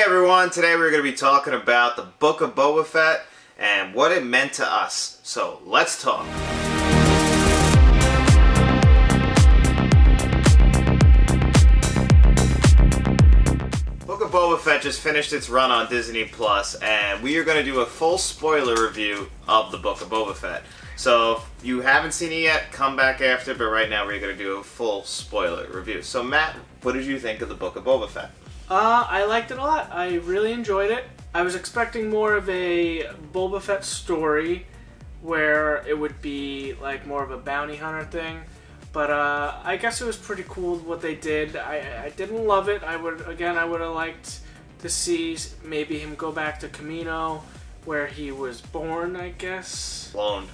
Hey everyone, today we're going to be talking about the Book of Boba Fett and what it meant to us. So let's talk. Book of Boba Fett just finished its run on Disney Plus, and we are going to do a full spoiler review of the Book of Boba Fett. So if you haven't seen it yet, come back after, but right now we're going to do a full spoiler review. So Matt, what did you think of the Book of Boba Fett? I liked it a lot. I really enjoyed it. I was expecting more of a Boba Fett story where it would be like more of a bounty hunter thing. But I guess it was pretty cool what they did. I didn't love it. I would have liked to see maybe him go back to Kamino where he was born, I guess. Cloned,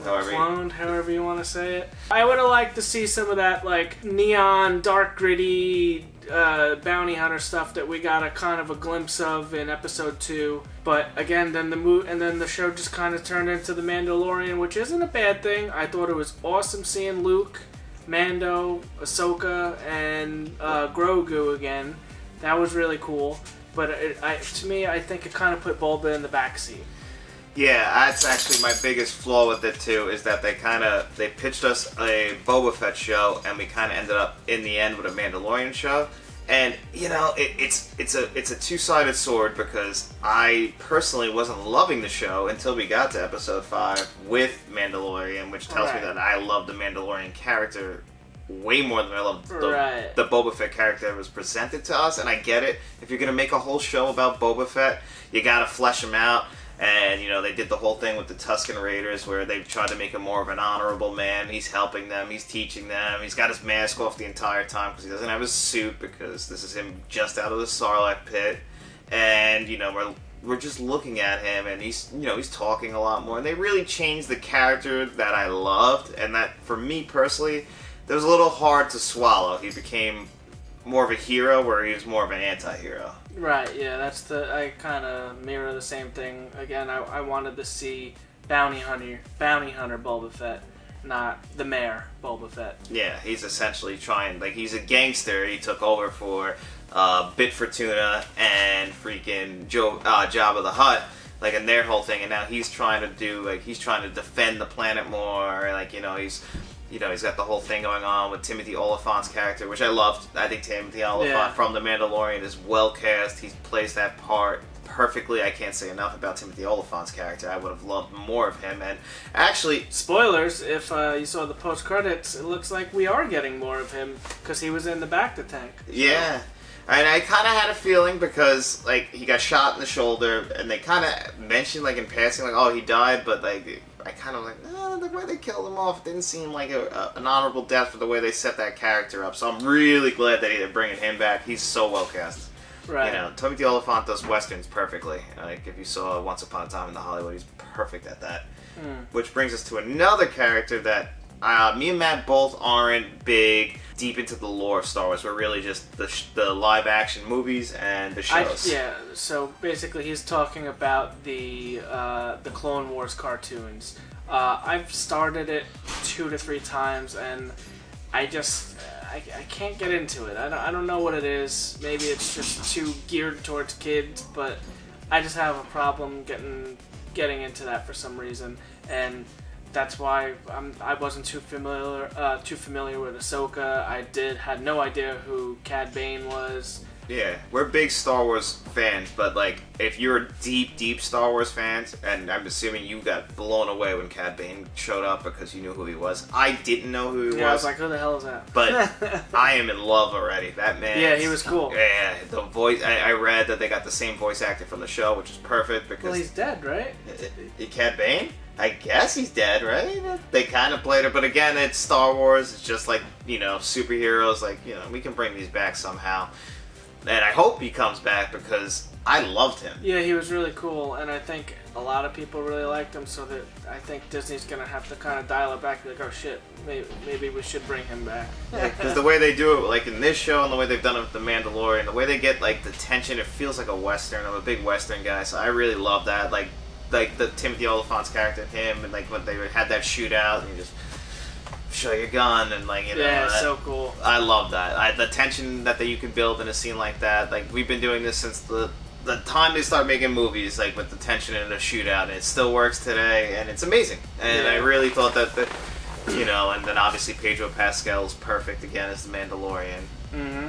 however you want to say it. I would have liked to see some of that like neon, dark, gritty bounty hunter stuff that we got a kind of a glimpse of in episode 2. But again, then the show just kind of turned into the Mandalorian, which isn't a bad thing. I thought it was awesome seeing Luke, Mando, Ahsoka, and Grogu again. That was really cool. But to me, I think it kind of put Boba in the backseat. Yeah, that's actually my biggest flaw with it too, is that they pitched us a Boba Fett show, and we kind of ended up in the end with a Mandalorian show. And you know, it's a two-sided sword, because I personally wasn't loving the show until we got to episode 5 with Mandalorian, which tells me that I love the Mandalorian character way more than I love the Boba Fett character that was presented to us. And I get it. If you're gonna make a whole show about Boba Fett, you gotta flesh him out. And, you know, they did the whole thing with the Tusken Raiders where they tried to make him more of an honorable man. He's helping them. He's teaching them. He's got his mask off the entire time because he doesn't have his suit, because this is him just out of the Sarlacc pit. And, you know, we're just looking at him, and he's talking a lot more. And they really changed the character that I loved, and that, for me personally, that was a little hard to swallow. He became more of a hero where he was more of an anti-hero. Right, yeah, I kind of mirror the same thing. Again, I wanted to see bounty hunter Boba Fett, not the mayor Boba Fett. Yeah, he's essentially he's a gangster. He took over for Bit Fortuna and freaking Jabba the Hutt, like in their whole thing, and now he's trying to defend the planet more. He's got the whole thing going on with Timothy Oliphant's character, which I loved. I think Timothy Oliphant from The Mandalorian is well cast. He plays that part perfectly. I can't say enough about Timothy Oliphant's character. I would have loved more of him. And actually, spoilers, if you saw the post-credits, it looks like we are getting more of him because he was in the Bacta tank. So. Yeah. And I kind of had a feeling because, like, he got shot in the shoulder, and they kind of mentioned, like, in passing, like, oh, he died, but, like, I kind of like, the way they killed him off didn't seem like an honorable death for the way they set that character up. So I'm really glad that they're bringing him back. He's so well cast. Right. You know, Timothy Oliphant does westerns perfectly. Like, if you saw Once Upon a Time in the Hollywood, he's perfect at that. Which brings us to another character that me and Matt both aren't deep into the lore of Star Wars. We're really just the live action movies and the shows. So basically he's talking about the Clone Wars cartoons. I've started it 2 to 3 times, and I can't get into it. I don't know what it is. Maybe it's just too geared towards kids, but I just have a problem getting into that for some reason, and that's why I wasn't too familiar with Ahsoka. I had no idea who Cad Bane was. Yeah, we're big Star Wars fans, but like, if you're deep Star Wars fans, and I'm assuming you got blown away when Cad Bane showed up because you knew who he was. I didn't know who he was. Yeah, I was like, who the hell is that? But I am in love already. That man. Yeah, he was cool. Yeah, the voice. I read that they got the same voice actor from the show, which is perfect because. Well, he's dead, right? Cad Bane? I guess he's dead, right? They kind of played it, but again, it's Star Wars. It's just like, superheroes. Like, we can bring these back somehow. And I hope he comes back because I loved him. Yeah, he was really cool, and I think a lot of people really liked him, so that I think Disney's going to have to kind of dial it back, like, oh shit, maybe we should bring him back. Because the way they do it, like in this show and the way they've done it with The Mandalorian, the way they get like the tension, it feels like a Western. I'm a big Western guy, so I really love that. Like the Timothy Oliphant's character, him, and like when they had that shootout, and you just show your gun, and like, yeah, so cool. I love that. The tension that you can build in a scene like that. Like, we've been doing this since the the time they start making movies, like with the tension and the shootout, and it still works today, and it's amazing. And I really thought that, and then obviously Pedro Pascal's perfect again as the Mandalorian. Mm-hmm.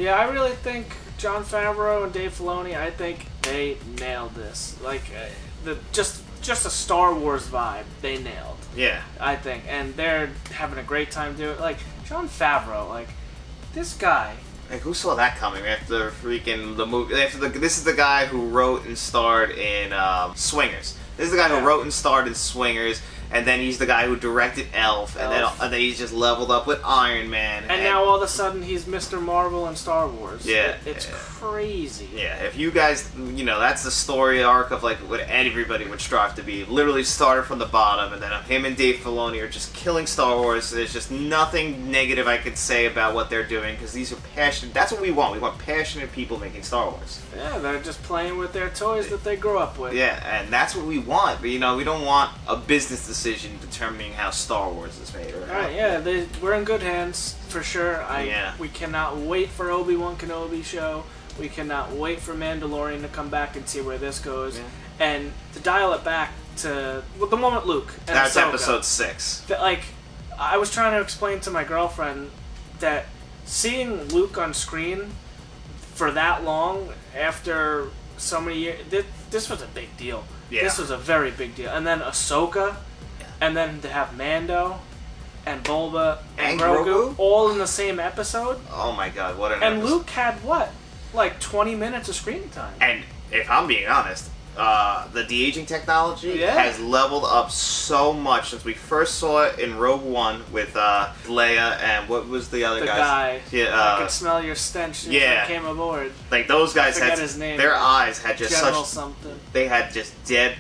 Yeah, I really think Jon Favreau and Dave Filoni, I think they nailed this. Like, just a Star Wars vibe, they nailed. Yeah. I think. And they're having a great time doing it. Like, Jon Favreau, like, this guy... Like, who saw that coming after freaking the movie? This is the guy who wrote and starred in Swingers. This is the guy who wrote and starred in Swingers, and then he's the guy who directed Elf. And then he's just leveled up with Iron Man. And now all of a sudden he's Mr. Marvel in Star Wars. Yeah. It's crazy. Yeah, if you guys, that's the story arc of like what everybody would strive to be. Literally started from the bottom, and then him and Dave Filoni are just killing Star Wars. There's just nothing negative I could say about what they're doing, because these are passionate. That's what we want. We want passionate people making Star Wars. Yeah, they're just playing with their toys that they grew up with. Yeah, and that's what we want. But, we don't want a business decision determining how Star Wars is made. Right, yeah, we're in good hands, for sure. We cannot wait for Obi-Wan Kenobi show. We cannot wait for Mandalorian to come back and see where this goes. Yeah. And to dial it back to the moment Luke and that's Ahsoka, episode 6. I was trying to explain to my girlfriend that seeing Luke on screen for that long after so many years, this was a big deal. Yeah. This was a very big deal. And then Ahsoka, and then to have Mando and Boba and Grogu all in the same episode. Oh my god, what an And episode. Luke had what? Like 20 minutes of screen time. And if I'm being honest, the de-aging technology has leveled up so much since we first saw it in Rogue One with Leia and what was the other guy? I could smell your stench since I came aboard. Like those guys had his name. Their eyes had just General something. They had just dead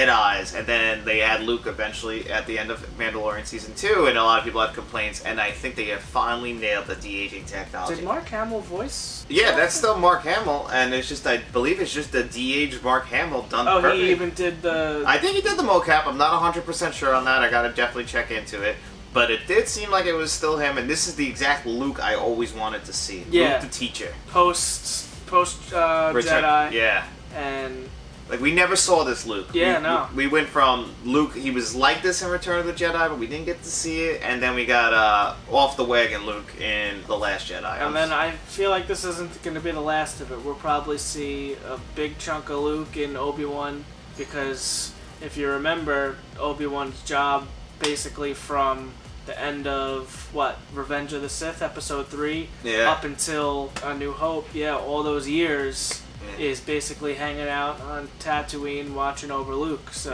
eyes, and then they had Luke eventually at the end of Mandalorian Season 2, and a lot of people had complaints, and I think they have finally nailed the de-aging technology. Did Mark Hamill voice? Yeah, that's still Mark Hamill, and it's just, I believe it's just the de-aged Mark Hamill done perfect. Oh, he even did the... I think he did the mocap. I'm not 100% sure on that. I gotta definitely check into it. But it did seem like it was still him, and this is the exact Luke I always wanted to see. Yeah. Luke the teacher. Post Jedi. Yeah. And... Like, we never saw this Luke. Yeah, we went from Luke, he was like this in Return of the Jedi, but we didn't get to see it, and then we got off the wagon Luke in The Last Jedi. And then I feel like this isn't going to be the last of it. We'll probably see a big chunk of Luke in Obi-Wan, because if you remember, Obi-Wan's job basically from the end of, Revenge of the Sith, Episode 3, up until A New Hope, all those years... is basically hanging out on Tatooine watching over Luke. So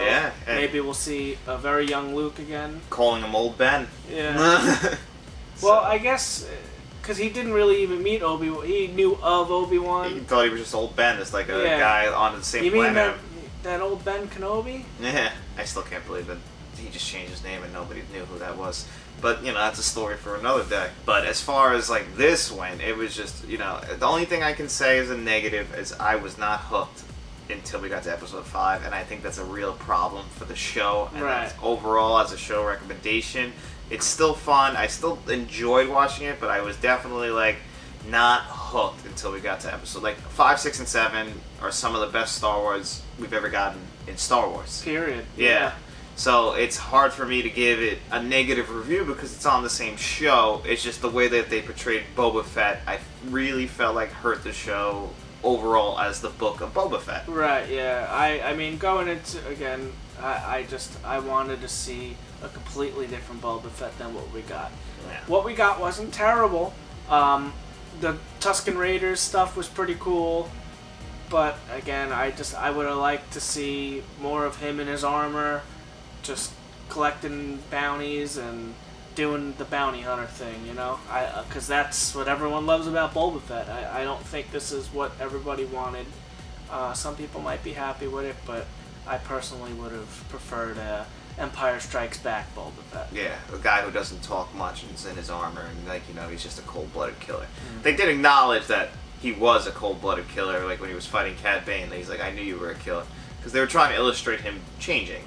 maybe we'll see a very young Luke again. Calling him Old Ben. Yeah. Well, I guess, because he didn't really even meet Obi-Wan. He knew of Obi-Wan. He thought he was just Old Ben. It's like a guy on the same You planet. mean that Old Ben Kenobi? Yeah. I still can't believe it. He just changed his name and nobody knew who that was. But, that's a story for another day. But as far as, this went, it was just, the only thing I can say as a negative is I was not hooked until we got to episode 5, and I think that's a real problem for the show. And overall, as a show recommendation, it's still fun. I still enjoyed watching it, but I was definitely, not hooked until we got to episode, 5, 6, and 7 are some of the best Star Wars we've ever gotten in Star Wars. Period. Yeah. So it's hard for me to give it a negative review because it's on the same show. It's just the way that they portrayed Boba Fett, I really felt like hurt the show overall as the book of Boba Fett. Right, yeah. I mean, going into, again, I wanted to see a completely different Boba Fett than what we got. Yeah. What we got wasn't terrible. The Tusken Raiders stuff was pretty cool. But, again, I would have liked to see more of him in his armor. Just collecting bounties and doing the bounty hunter thing, because that's what everyone loves about Boba Fett. I don't think this is what everybody wanted. Some people might be happy with it, but I personally would have preferred Empire Strikes Back Boba Fett. Yeah, a guy who doesn't talk much and is in his armor and he's just a cold-blooded killer. Mm-hmm. They did acknowledge that he was a cold-blooded killer, when he was fighting Cad Bane. He's like, I knew you were a killer, because they were trying to illustrate him changing.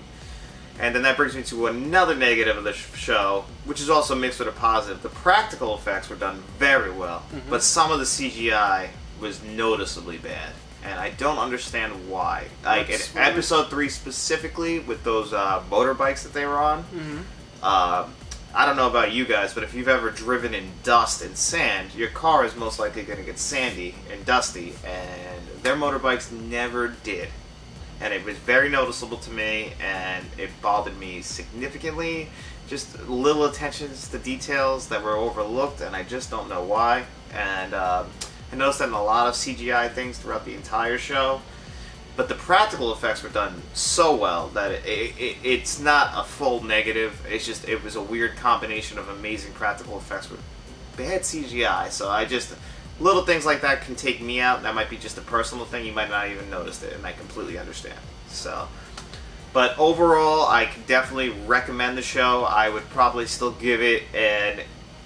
And then that brings me to another negative of the show, which is also mixed with a positive. The practical effects were done very well, but some of the CGI was noticeably bad. and I don't understand why. Like in What's- episode 3 specifically, with those motorbikes that they were on. Mm-hmm. I don't know about you guys, but if you've ever driven in dust and sand, your car is most likely going to get sandy and dusty, and their motorbikes never did. And it was very noticeable to me, and it bothered me significantly. Just little attentions to details that were overlooked, and I just don't know why. And I noticed that in a lot of CGI things throughout the entire show. But the practical effects were done so well that it's not a full negative. It's just, it was a weird combination of amazing practical effects with bad CGI. So little things like that can take me out. That might be just a personal thing. You might not even notice it, and I completely understand. So, but overall, I can definitely recommend the show. I would probably still give it an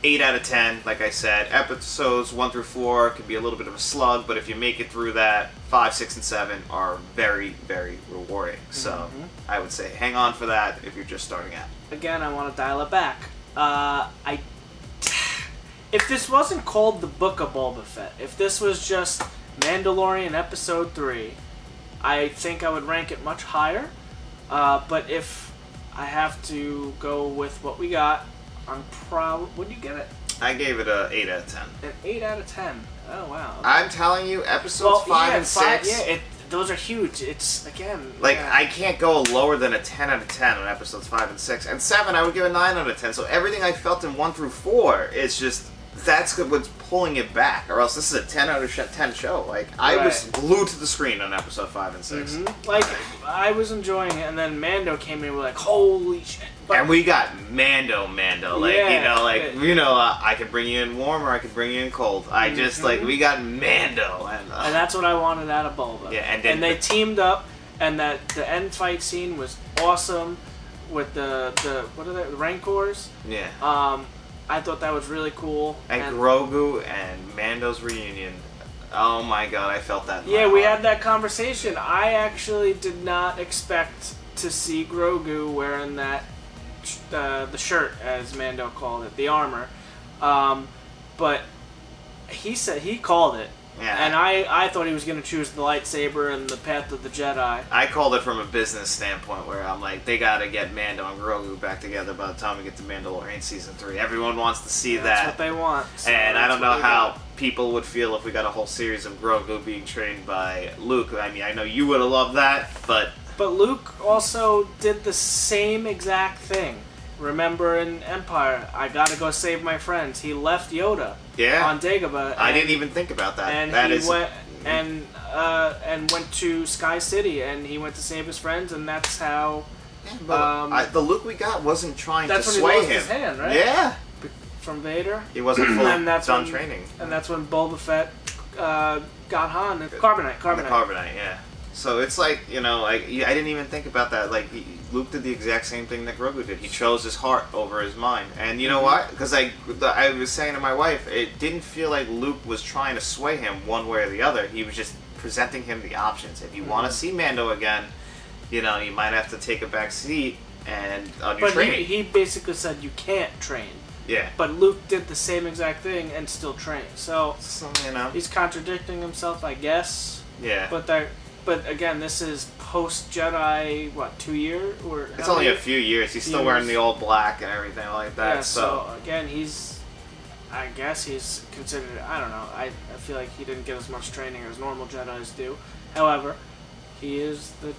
8 out of 10, like I said. Episodes 1 through 4 can be a little bit of a slug, but if you make it through that, 5, 6, and 7 are very, very rewarding. So I would say hang on for that if you're just starting out. Again, I want to dial it back. If this wasn't called the Book of Boba Fett, if this was just Mandalorian Episode 3, I think I would rank it much higher. But if I have to go with what we got, I'm proud. What did you get it? I gave it a 8 out of 10. An 8 out of 10. Oh, wow. I'm telling you, episodes 5 and 6... those are huge. It's, again... Like, I can't go lower than a 10 out of 10 on episodes 5 and 6. And 7, I would give a 9 out of 10. So everything I felt in 1 through 4 is just... That's what's pulling it back. Or else this is a 10 out of 10 show. Like, I was glued to the screen on episode 5 and 6. Mm-hmm. Like, I was enjoying it, and then Mando came in and we're like, holy shit. But, and we got Mando. Like, I could bring you in warm or I could bring you in cold. I just, we got Mando. And that's what I wanted out of Boba. Yeah, and they teamed up, and the end fight scene was awesome with the what are they, the Rancors? Yeah. I thought that was really cool. And Grogu and Mando's reunion. Oh my god, I felt that. Yeah, we had that conversation. I actually did not expect to see Grogu wearing that the shirt, as Mando called it, the armor. But he said he called it. Yeah. And I thought he was going to choose the lightsaber and the path of the Jedi. I called it from a business standpoint where I'm like, they got to get Mando and Grogu back together by the time we get to Mandalorian Season 3. Everyone wants to see that. That's what they want. So and I don't know how people would feel if we got a whole series of Grogu being trained by Luke. I mean, I know you would have loved that, but... But Luke also did the same exact thing. Remember in Empire, I gotta go save my friends. He left Yoda on Dagobah. I didn't even think about that. And went to Sky City, and he went to save his friends, and that's how. The Luke we got wasn't trying to sway him. That's when he lost his hand, right? Yeah. From Vader. He wasn't done training. And that's when Boba Fett got Han. Carbonite. Yeah. So it's like, I didn't even think about that. Like, Luke did the exact same thing that Grogu did. He chose his heart over his mind. And you know what? Because I was saying to my wife, it didn't feel like Luke was trying to sway him one way or the other. He was just presenting him the options. If you want to see Mando again, you might have to take a back seat and on your training. He basically said you can't train. Yeah. But Luke did the same exact thing and still trained. So he's contradicting himself, I guess. Yeah. But again, this is post Jedi. What, 2 years? Or it's only a few years. He's still wearing the old black and everything like that. Yeah. So again, I guess he's considered. I don't know. I feel like he didn't get as much training as normal Jedis do. However, he is the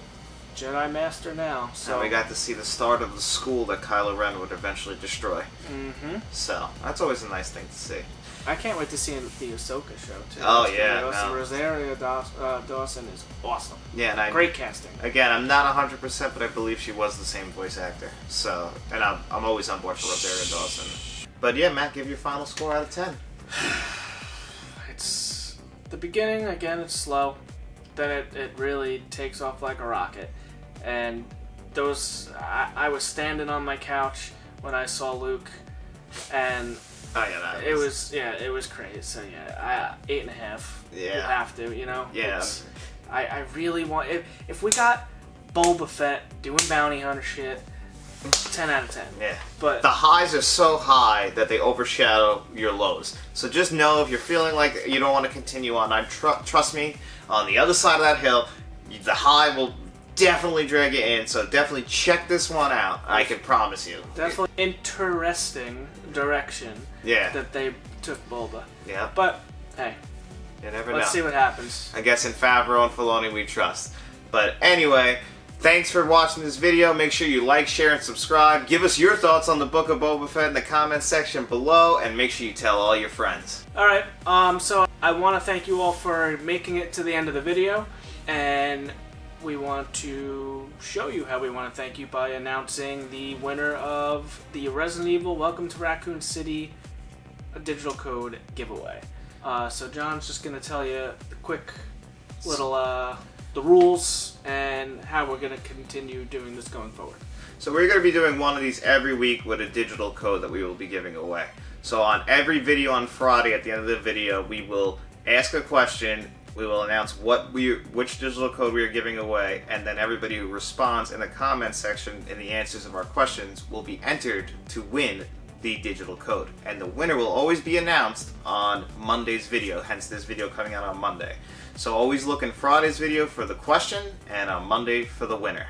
Jedi Master now. So and we got to see the start of the school that Kylo Ren would eventually destroy. Mm-hmm. So that's always a nice thing to see. I can't wait to see the Ahsoka show too. Oh yeah, Rosario Dawson is awesome. Yeah, and great casting. Again, I'm not 100%, but I believe she was the same voice actor. So, and I'm always on board for Rosario Dawson. But yeah, Matt, give your final score out of 10. It's the beginning. Again, it's slow. Then it really takes off like a rocket. And I was standing on my couch when I saw Luke, and. Oh yeah, it was crazy. So yeah, 8.5. Yeah, you have to, Yeah, I really want if we got Boba Fett doing bounty hunter shit, 10 out of 10. Yeah. But the highs are so high that they overshadow your lows. So just know if you're feeling like you don't want to continue on, trust me, on the other side of that hill, the high will definitely drag you in. So definitely check this one out. I can promise you. Definitely interesting direction that they took Boba. Yeah. But, hey. You never know. Let's see what happens. I guess in Favreau and Filoni we trust. But anyway, thanks for watching this video. Make sure you like, share, and subscribe. Give us your thoughts on the Book of Boba Fett in the comments section below, and make sure you tell all your friends. Alright, so I want to thank you all for making it to the end of the video, and we want to show you how we want to thank you by announcing the winner of the Resident Evil Welcome to Raccoon City digital code giveaway. So John's just going to tell you the quick little the rules and how we're going to continue doing this going forward. So we're going to be doing one of these every week with a digital code that we will be giving away. So on every video on Friday, at the end of the video, we will ask a question, we will announce which digital code we are giving away, and then everybody who responds in the comments section in the answers of our questions will be entered to win the digital code. And the winner will always be announced on Monday's video, hence this video coming out on Monday. So always look in Friday's video for the question and on Monday for the winner.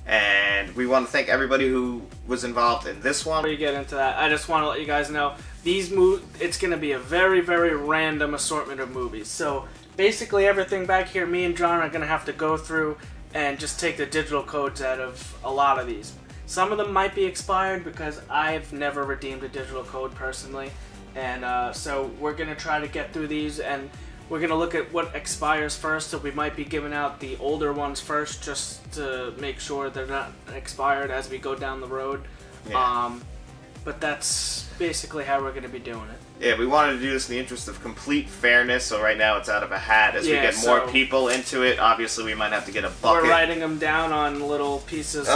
And we want to thank everybody who was involved in this one. Before you get into that, I just want to let you guys know it's going to be a very, very random assortment of movies. So basically everything back here, me and John are going to have to go through and just take the digital codes out of a lot of these. Some of them might be expired because I've never redeemed a digital code personally. And so we're going to try to get through these, and we're going to look at what expires first. So we might be giving out the older ones first just to make sure they're not expired as we go down the road. Yeah. But that's basically how we're going to be doing it. Yeah, we wanted to do this in the interest of complete fairness, so right now it's out of a hat. As we get more people into it, obviously we might have to get a bucket. We're writing them down on little pieces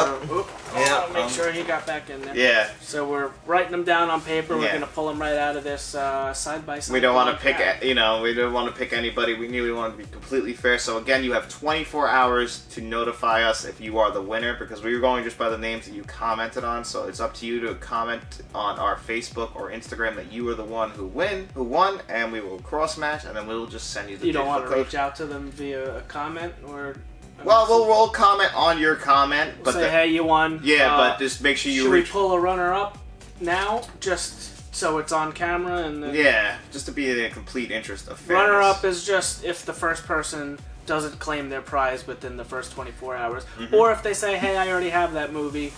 make sure he got back in there. Yeah. So we're writing them down on paper. We're going to pull them right out of this side by side. We don't want to pick, we don't want to pick anybody. We want to be completely fair. So again, you have 24 hours to notify us if you are the winner, because we were going just by the names that you commented on. So it's up to you to comment on our Facebook or Instagram that you were the one who won, and we will cross match, and then we will just send you the digital code. You don't want to reach out to them via a comment, or? Well, we'll comment on your comment, but say, hey, you won. Yeah, but just make sure you. Should we pull a runner-up now, just so it's on camera, and then... Yeah, just to be in a complete interest of fairness. Runner-up is just if the first person doesn't claim their prize within the first 24 hours, or if they say, hey, I already have that movie.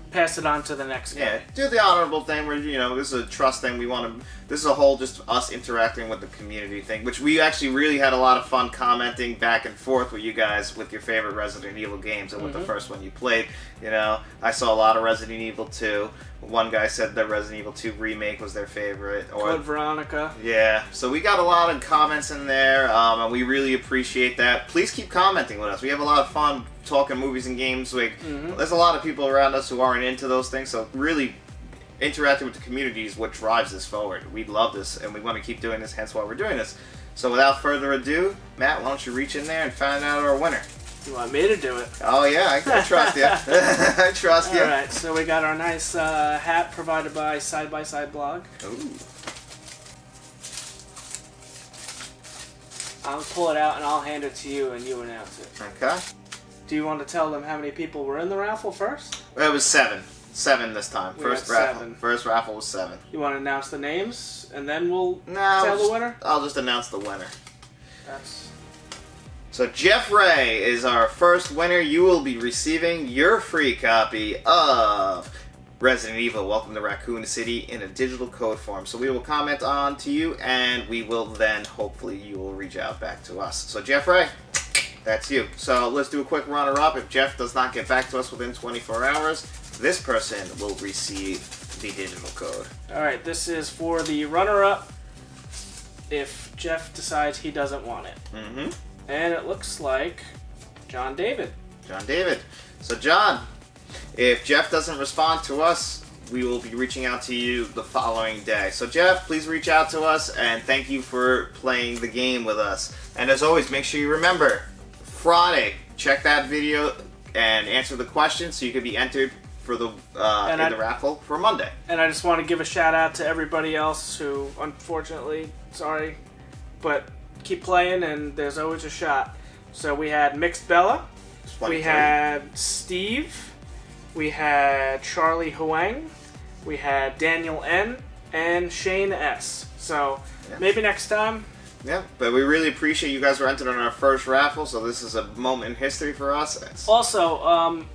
Pass it on to the next guy. Yeah, do the honorable thing where, this is a trust thing. This is a whole just us interacting with the community thing, which we actually really had a lot of fun commenting back and forth with you guys with your favorite Resident Evil games and with the first one you played. I saw a lot of Resident Evil 2. One guy said the Resident Evil 2 remake was their favorite. Code Veronica. Yeah, so we got a lot of comments in there, and we really appreciate that. Please keep commenting with us. We have a lot of fun talking movies and games. There's a lot of people around us who aren't into those things, so really interacting with the community is what drives this forward. We love this, and we want to keep doing this, hence why we're doing this. So without further ado, Matt, why don't you reach in there and find out our winner? You want me to do it? Oh yeah, I trust you. I trust you. Alright, so we got our nice hat provided by Side by Side Blog. Ooh. I'll pull it out and I'll hand it to you and you announce it. Okay. Do you want to tell them how many people were in the raffle first? It was 7. 7 this time. First raffle. 7. First raffle was 7. You want to announce the names and then we'll tell the winner? I'll just announce the winner. That's... So Jeff Ray is our first winner. You will be receiving your free copy of Resident Evil Welcome to Raccoon City in a digital code form. So we will comment on to you, and we will then, hopefully, you will reach out back to us. So Jeff Ray, that's you. So let's do a quick runner-up. If Jeff does not get back to us within 24 hours, this person will receive the digital code. Alright, this is for the runner-up if Jeff decides he doesn't want it. Mm-hmm. And it looks like John David. John David. So John, if Jeff doesn't respond to us, we will be reaching out to you the following day. So Jeff, please reach out to us, and thank you for playing the game with us. And as always, make sure you remember, Friday, check that video and answer the question so you can be entered for the the raffle for Monday. And I just want to give a shout out to everybody else who, unfortunately, sorry, but keep playing and there's always a shot. So we had Mixed Bella, we had Steve, we had Charlie Huang, we had Daniel N, and Shane S. So maybe next time. Yeah, but we really appreciate you guys were entered on our first raffle, so this is a moment in history for us. Also,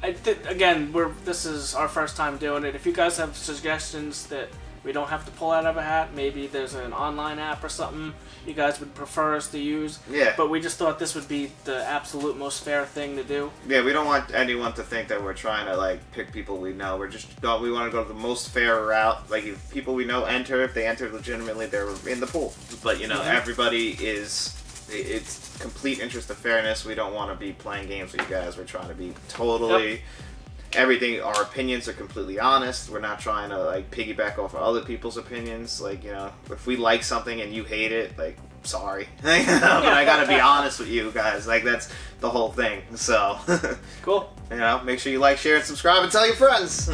again, this is our first time doing it. If you guys have suggestions that we don't have to pull out of a hat, maybe there's an online app or something you guys would prefer us to use. Yeah. But we just thought this would be the absolute most fair thing to do. Yeah, we don't want anyone to think that we're trying to like pick people we know. We want to go the most fair route. Like if people we know enter, if they enter legitimately, they're in the pool. But everybody is. It's complete interest of fairness. We don't want to be playing games with you guys. We're trying to be totally everything. Our opinions are completely honest. We're not trying to like piggyback off of other people's opinions. Like if we like something and you hate it, like sorry, but I gotta be honest with you guys. Like that's the whole thing. So cool. Make sure you like, share, and subscribe, and tell your friends.